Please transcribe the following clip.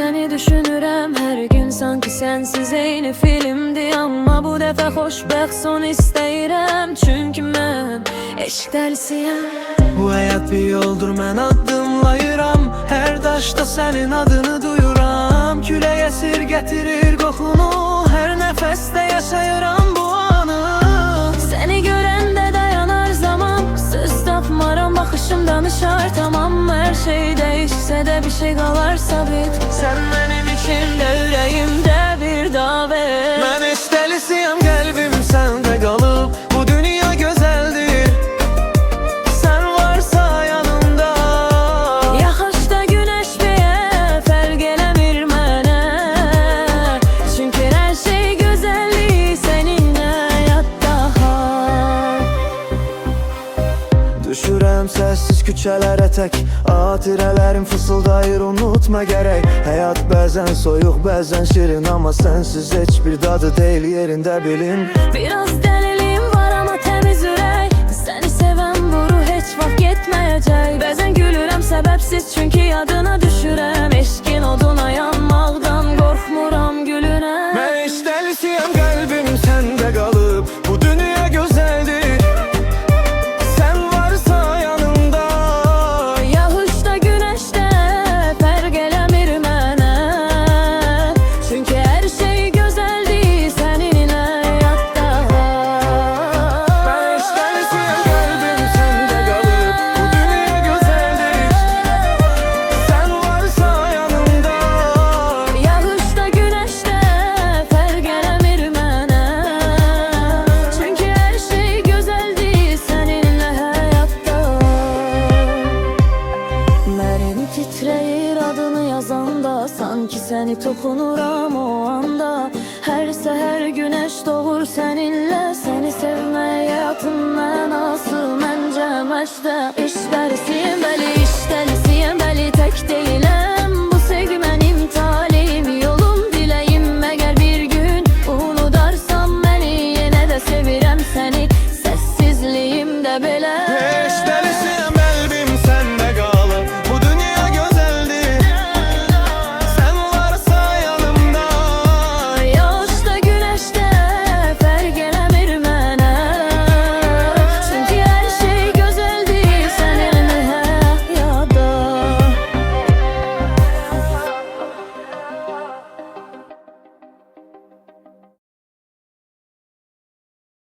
seni düşünürəm her gün, sanki sensiz eyni filmdi. Amma bu dəfə xoşbəxt son istəyirəm, çünki mən eşq dəlisiyəm. Bu həyat bir yoldur, mən addımlayıram, hər daşda sənin adını duyuram. Külək əsir gətirir qoxunu, hər nəfəsdə yaşayıram bu anı. Səni görəndə dayanar zaman, söz tapmaram, baxışım danışar tamam. Hər şey değişsə də bir şey qalarsa bit, sən mənim içimdə, ürəyimdə bir davət. Mən eşq dəlisiyəm, qəlbim səndə qalıb, bu dünya gözəldir, sən varsa yanımda. Yaxışda günəş beyə fərq eləmir mənə, çünki hər şey gözəllik səninlə yadda. Düşürəm səssiz küçələrə tək, atirələrim fısıldayır, unutma gərək. Həyat bəzən soyuq, bəzən şirin, amma sənsiz heç bir dadı deyil yerində, bilin. Biraz dəliliyim var amma təmiz ürək, səni sevən bu ruh heç vaxt getməyəcək. Bəzən gülürəm səbəbsiz, çünki yadına düşürəm, eşqin oduna yanmaqdan qorxmuram, gülürəm. Mən eşq dəlisiyəm, qəlbim səndə qalıb, bu dünya gözəldir, sən varsa yanımda. Yağışda günəşdə fərq eləmir mənə, çünki hər şey gözəldir səninlə yadda. Mən eşq dəlisiyəm, qəlbim səndə qalıb, bu dünya gözəldir, sən varsa yanımda. Yağışda günəşdə fərq eləmir mənə, çünki hər şey gözəldir səninlə həyatda. Mənim titrəyir adını yazanda, sanki səni toxunuram o anda. Hər səhər günəş doğur səninlə, səni sevmək həyatın mənası məncə məşdə. İşlərisin bəli